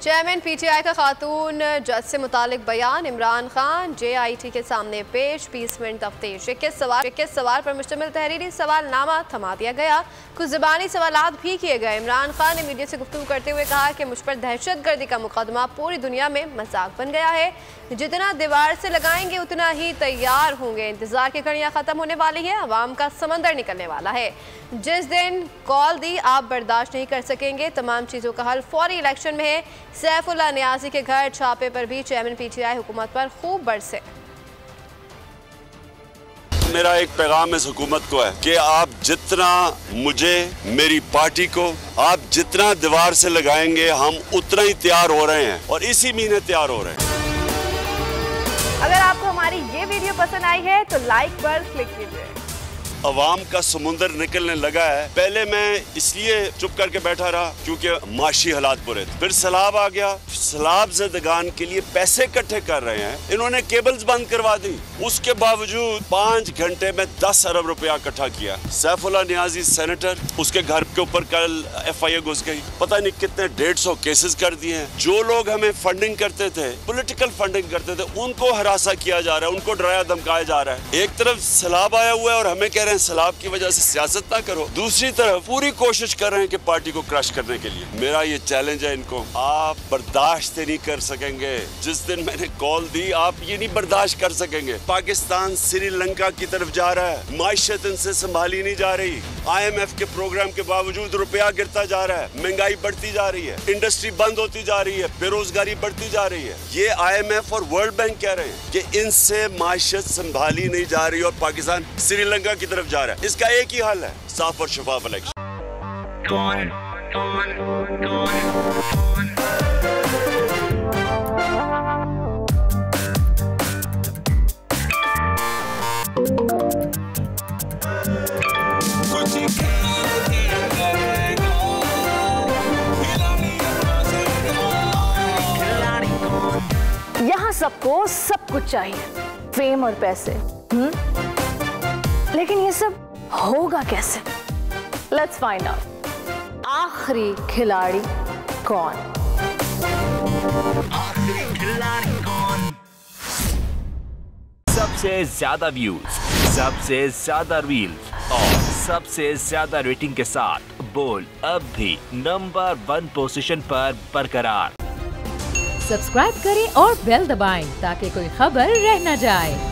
Chairman PTI का खातून जज से मुतालिक बयान इमरान खान जेआईटी के सामने पेश 20 मिनट तफ्तीश 21 सवाल पर मुश्तमिल तहरीरी सवालनामा थमा दिया गया। कुछ ज़बानी सवालात भी किए गए। इमरान खान ने मीडिया से गुफ्तगू करते हुए कहा कि मुझ पर दहशतगर्दी का मुकदमा पूरी दुनिया में मजाक बन गया है। जितना दीवार से लगाएंगे उतना ही तैयार होंगे। इंतजार की घड़ियां खत्म होने वाली है। अवाम का समंदर निकलने वाला है। जिस दिन कॉल दी आप बर्दाश्त नहीं कर सकेंगे। तमाम चीज़ों का हल फौरी इलेक्शन में है। सैफुल्लाह नियाज़ी के घर छापे पर भी चेयरमैन पीटीआई हुकूमत पर खूब बरसे। मेरा एक पैगाम इस हुकूमत को है कि आप जितना मुझे, मेरी पार्टी को आप जितना दीवार से लगाएंगे हम उतना ही तैयार हो रहे हैं और इसी महीने तैयार हो रहे हैं। अगर आपको हमारी ये वीडियो पसंद आई है तो लाइक पर क्लिक कीजिए। अवाम का समुंदर निकलने लगा है। पहले मैं इसलिए चुप करके बैठा रहा क्योंकि माशी हालात बुरे थे। फिर सैलाब आ गया। सैलाब ज़दगान के लिए पैसे इकट्ठे कर रहे हैं। इन्होंने केबल्स बंद करवा दी। उसके बावजूद 5 घंटे में 10 अरब रुपया इकट्ठा किया। सैफुल्लाह नियाज़ी सेनेटर, उसके घर के ऊपर कल FIA घुस गई। पता नहीं कितने 150 केसेस कर दिए हैं। जो लोग हमें फंडिंग करते थे, पॉलिटिकल फंडिंग करते थे, उनको हरासा किया जा रहा है, उनको डराया धमकाया जा रहा है। एक तरफ सैलाब आया हुआ है और हमें कह सैलाब की वजह से सियासत ना करो। दूसरी तरफ पूरी कोशिश कर रहे हैं कि पार्टी को क्रश करने के लिए। मेरा ये चैलेंज है इनको, आप बर्दाश्त नहीं कर सकेंगे। जिस दिन मैंने कॉल दी आप ये नहीं बर्दाश्त कर सकेंगे। पाकिस्तान श्रीलंका की तरफ जा रहा है। माइशत इनसे संभाली नहीं जा रही। IMF के प्रोग्राम के बावजूद रुपया गिरता जा रहा है। महंगाई बढ़ती जा रही है। इंडस्ट्री बंद होती जा रही है। बेरोजगारी बढ़ती जा रही है। ये IMF और वर्ल्ड बैंक कह रहे हैं कि इनसे माइशत संभाली नहीं जा रही और पाकिस्तान श्रीलंका की तरफ जा रहा है। इसका एक ही हल है, साफ और शफाफ इलेक्शन। यहाँ सबको सब कुछ चाहिए, फेम और पैसे। लेकिन ये सब होगा कैसे? Let's find out. आखिरी खिलाड़ी कौन? सबसे ज्यादा व्यूज, सबसे ज्यादा रील्स और सबसे ज्यादा रेटिंग के साथ बोल अब भी नंबर 1 पोजीशन पर बरकरार। सब्सक्राइब करें और बेल दबाएं ताकि कोई खबर रह न जाए।